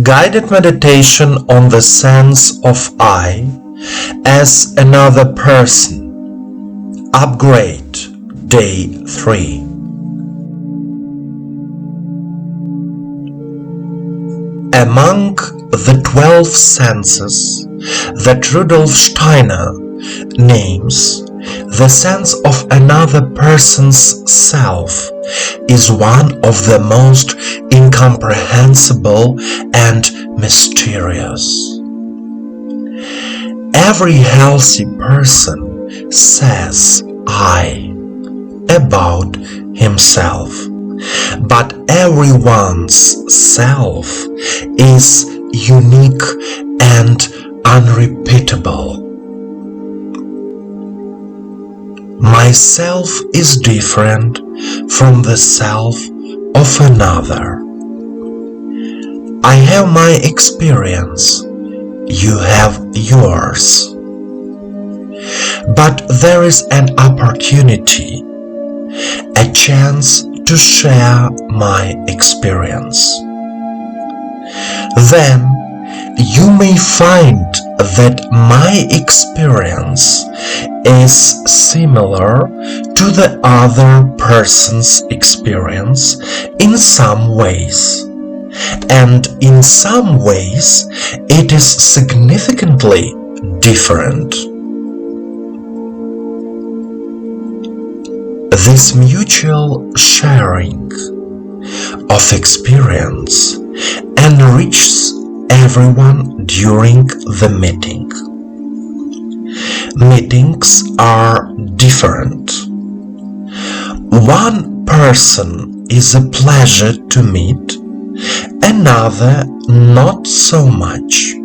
Guided meditation on the sense of I as another person. Upgrade, Day 3. Among the 12 senses that Rudolf Steiner names, the sense of another person's self is one of the most incomprehensible and mysterious. Every healthy person says I about himself, but everyone's self is unique and unrepeatable. Myself is different from the self of another. I have my experience, you have yours. But there is an opportunity, a chance to share my experience. Then you may find that my experience is similar to the other person's experience in some ways, and in some ways it is significantly different. This mutual sharing of experience enriches everyone during the meeting. Meetings are different. One person is a pleasure to meet, another not so much.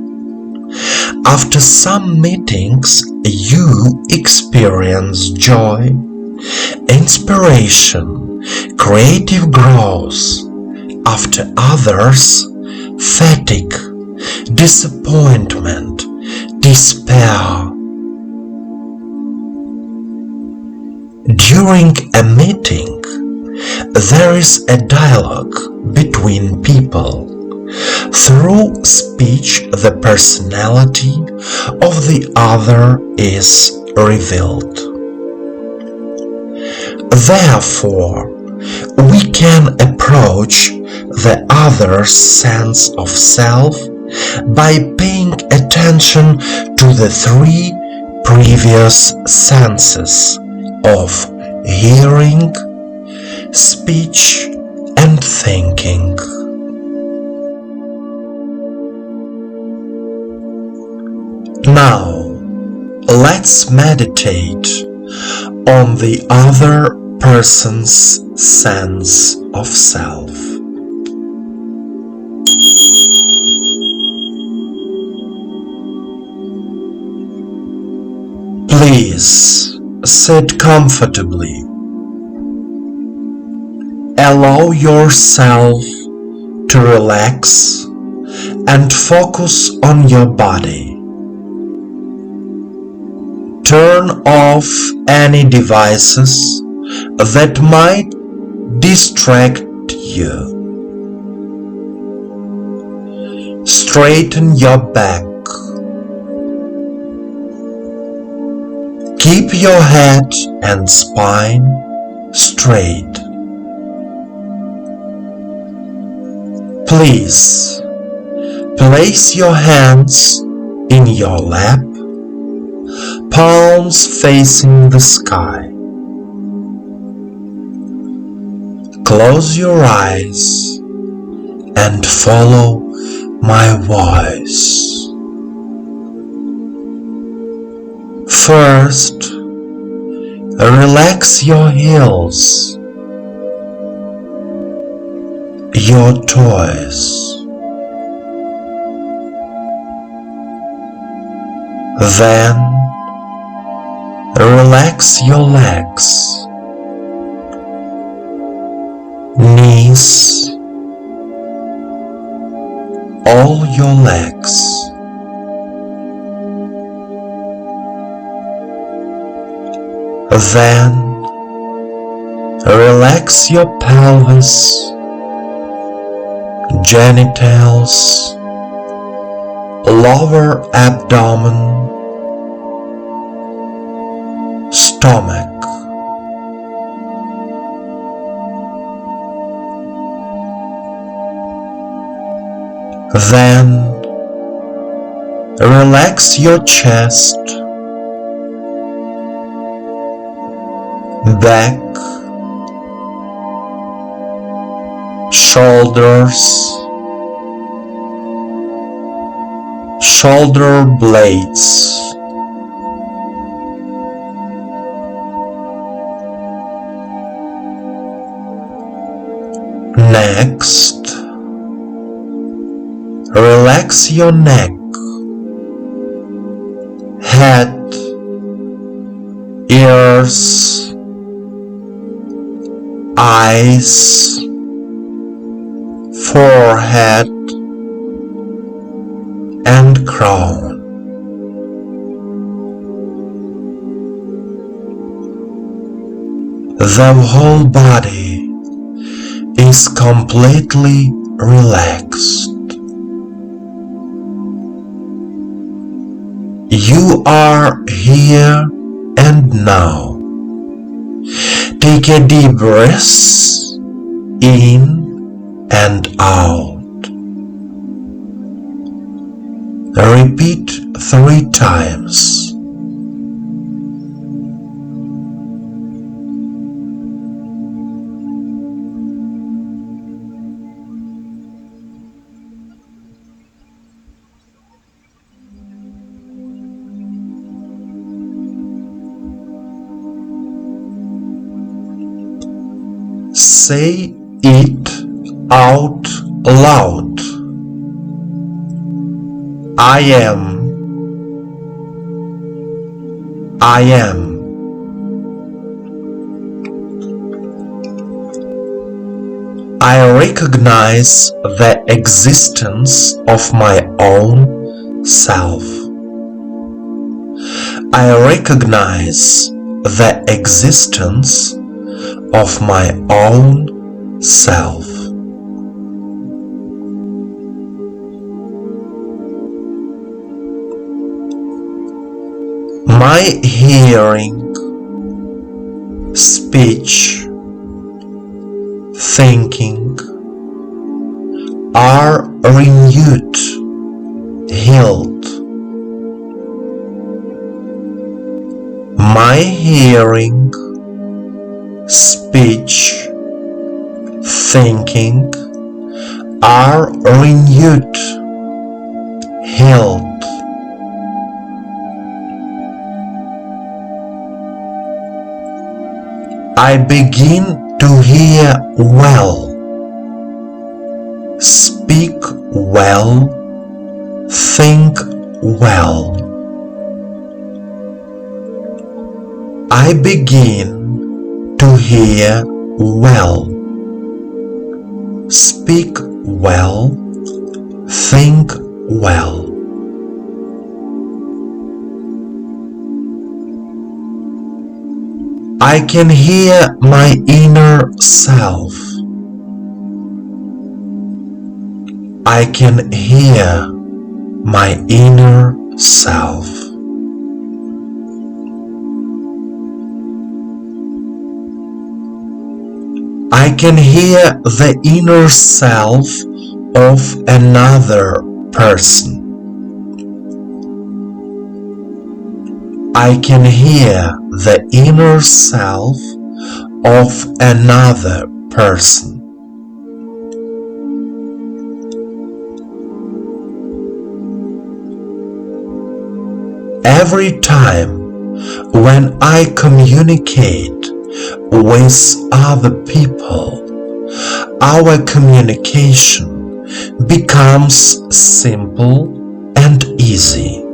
After some meetings, you experience joy, inspiration, creative growth. After others, fatigue, disappointment, despair. During a meeting, there is a dialogue between people. Through speech, the personality of the other is revealed. Therefore, we can approach the other's sense of self by paying attention to the three previous senses of hearing, speech, and thinking. Now, let's meditate on the other person's sense of self. Please sit comfortably. Allow yourself to relax and focus on your body. Turn off any devices that might distract you. Straighten your back. Keep your head and spine straight. Please place your hands in your lap, palms facing the sky. Close your eyes and follow my voice. First, relax your heels, your toes. Then, relax your legs, knees, all your legs. Then, relax your pelvis, genitals, lower abdomen, stomach, then relax your chest, back, shoulders, shoulder blades, next, relax your neck, head, ears, eyes, forehead, and crown. The whole body is completely relaxed. You are here and now. Take a deep breath in and out. Repeat 3 times. Say it out loud. I am. I am. I recognize the existence of my own self. I recognize the existence of my own self. My hearing, speech, thinking are renewed, healed. My hearing, speech, thinking are renewed, healed. I begin to hear well, speak well, think well. I begin to hear well, speak well, think well. I can hear my inner self. I can hear my inner self. I can hear the inner self of another person. I can hear the inner self of another person. Every time when I communicate with other people, our communication becomes simple and easy.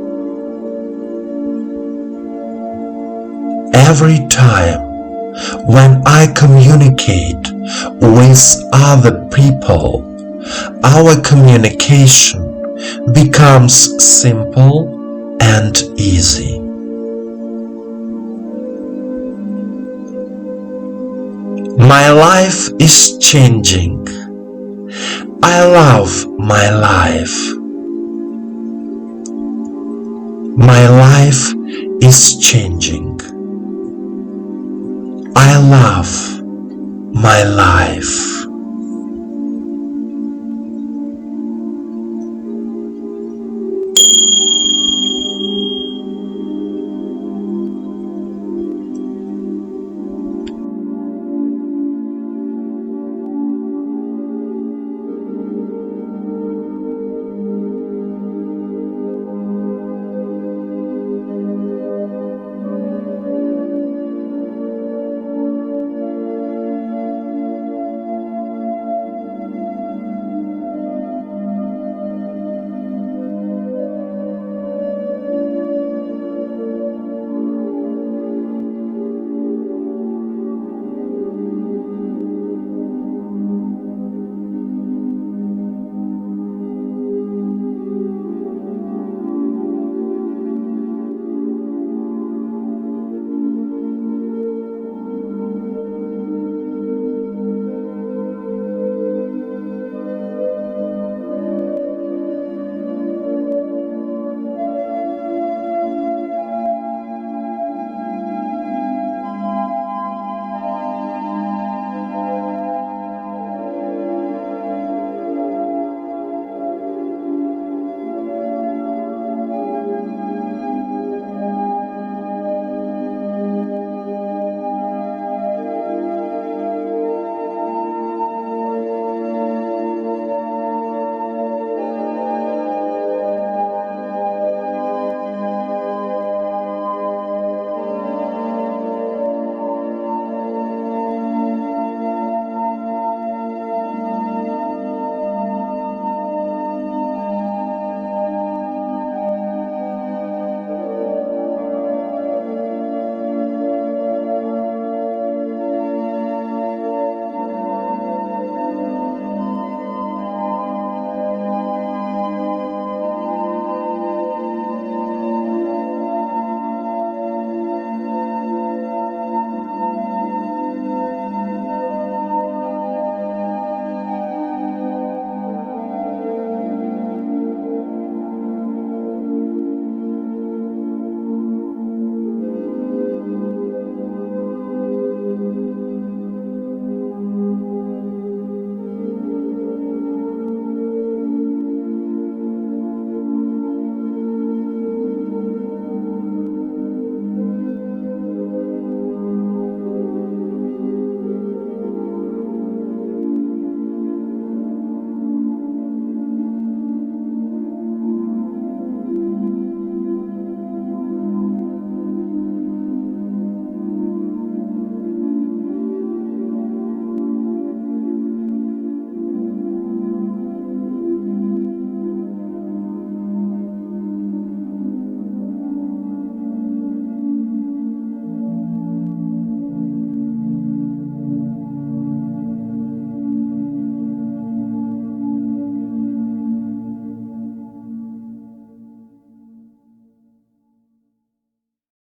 Every time when I communicate with other people, our communication becomes simple and easy. My life is changing. I love my life. My life is changing. I love my life.